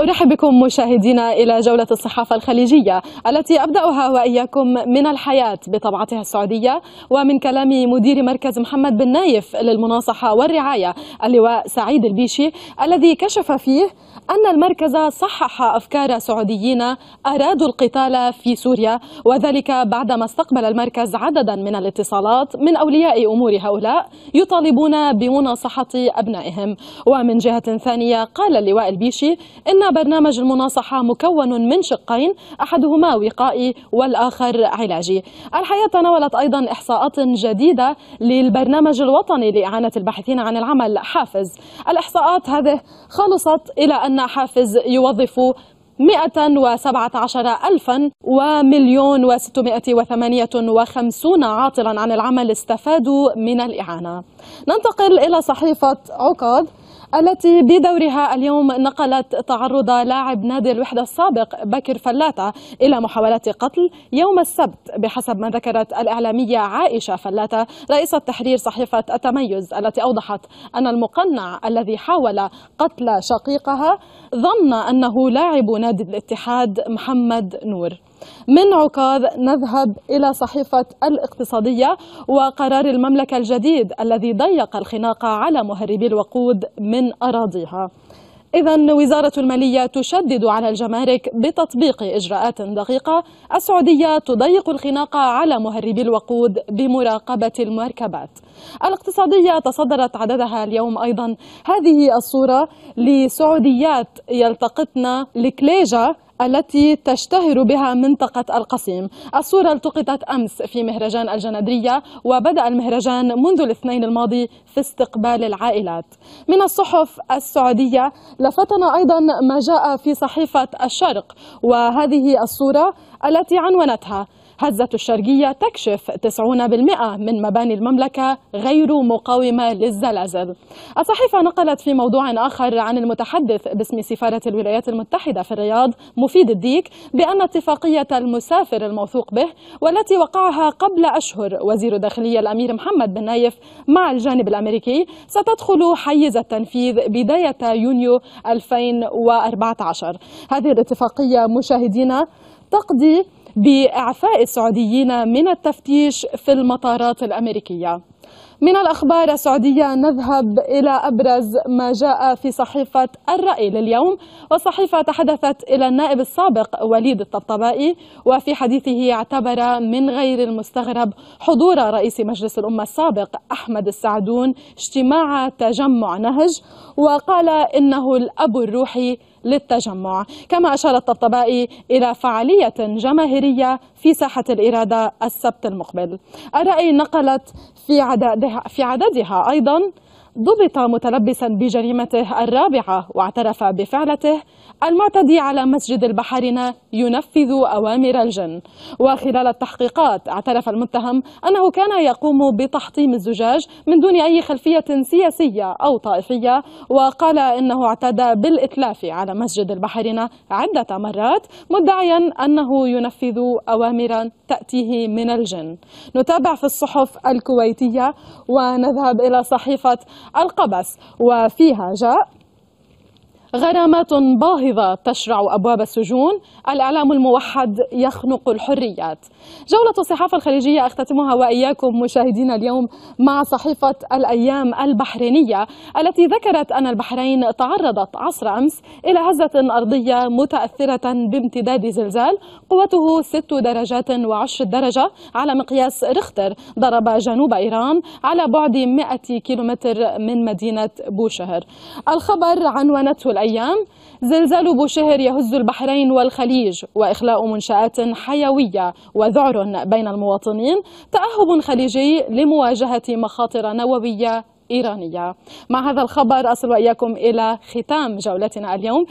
أرحب بكم مشاهدينا إلى جولة الصحافة الخليجية التي أبدأها وإياكم من الحياة بطبعتها السعودية ومن كلام مدير مركز محمد بن نايف للمناصحة والرعاية اللواء سعيد البيشي، الذي كشف فيه أن المركز صحح أفكار سعوديين أرادوا القتال في سوريا، وذلك بعدما استقبل المركز عددا من الاتصالات من أولياء أمور هؤلاء يطالبون بمناصحة أبنائهم. ومن جهة ثانية قال اللواء البيشي إن برنامج المناصحة مكون من شقين، أحدهما وقائي والآخر علاجي. الحياة تناولت أيضا إحصاءات جديدة للبرنامج الوطني لإعانة الباحثين عن العمل حافز. الإحصاءات هذه خلصت إلى أن حافز يوظف 117,000 و1,658 عاطلا عن العمل استفادوا من الإعانة. ننتقل إلى صحيفة عكاظ التي بدورها اليوم نقلت تعرض لاعب نادي الوحدة السابق بكر فلاتة إلى محاولات قتل يوم السبت، بحسب ما ذكرت الإعلامية عائشة فلاتة رئيسة تحرير صحيفة التميز، التي أوضحت أن المقنع الذي حاول قتل شقيقها ظن أنه لاعب نادي الاتحاد محمد نور. من عكاظ نذهب إلى صحيفة الاقتصادية وقرار المملكة الجديد الذي ضيق الخناق على مهربي الوقود من أراضيها. إذن وزارة المالية تشدد على الجمارك بتطبيق إجراءات دقيقة. السعودية تضيق الخناق على مهربي الوقود بمراقبة المركبات. الاقتصادية تصدرت عددها اليوم أيضا هذه الصورة لسعوديات يلتقطن لكليجة التي تشتهر بها منطقة القصيم. الصورة التقطت أمس في مهرجان الجندرية، وبدأ المهرجان منذ الاثنين الماضي في استقبال العائلات. من الصحف السعودية لفتنا أيضا ما جاء في صحيفة الشرق، وهذه الصورة التي عنونتها: هزة الشرقية تكشف 90% من مباني المملكة غير مقاومة للزلازل. الصحيفة نقلت في موضوع آخر عن المتحدث باسم سفارة الولايات المتحدة في الرياض مفيد الديك بأن اتفاقية المسافر الموثوق به، والتي وقعها قبل أشهر وزير الداخلية الأمير محمد بن نايف مع الجانب الأمريكي، ستدخل حيز التنفيذ بداية يونيو 2014. هذه الاتفاقية مشاهدينا تقضي بإعفاء السعوديين من التفتيش في المطارات الأمريكية. من الأخبار السعودية نذهب إلى أبرز ما جاء في صحيفة الرأي لليوم، والصحيفة تحدثت إلى النائب السابق وليد الطبطبائي، وفي حديثه اعتبر من غير المستغرب حضور رئيس مجلس الأمة السابق أحمد السعدون اجتماع تجمع نهج، وقال إنه الأب الروحي للتجمع. كما أشار الطبطبائي إلى فعالية جماهيرية في ساحة الإرادة السبت المقبل. الرأي نقلت في عددها أيضا: ضبط متلبسا بجريمته الرابعة واعترف بفعلته، المعتدي على مسجد البحرين ينفذ أوامر الجن. وخلال التحقيقات اعترف المتهم أنه كان يقوم بتحطيم الزجاج من دون أي خلفية سياسية أو طائفية، وقال إنه اعتدى بالإتلاف على مسجد البحرين عدة مرات، مدعيا أنه ينفذ أوامر تأتيه من الجن. نتابع في الصحف الكويتية ونذهب إلى صحيفة القبس، وفيها جاء: غرامات باهظة تشرع أبواب السجون، الإعلام الموحد يخنق الحريات. جولة الصحافة الخليجية أختتمها وإياكم مشاهدينا اليوم مع صحيفة الأيام البحرينية، التي ذكرت أن البحرين تعرضت عصر أمس إلى هزة أرضية متأثرة بامتداد زلزال قوته 6 درجات و10 درجة على مقياس ريختر ضرب جنوب إيران على بعد 100 كيلومتر من مدينة بوشهر. الخبر عنونته الأيام: زلزال بوشهر يهز البحرين والخليج، وإخلاء منشآت حيوية وذعر بين المواطنين، تأهب خليجي لمواجهة مخاطر نووية إيرانية. مع هذا الخبر أصل وإياكم إلى ختام جولتنا اليوم.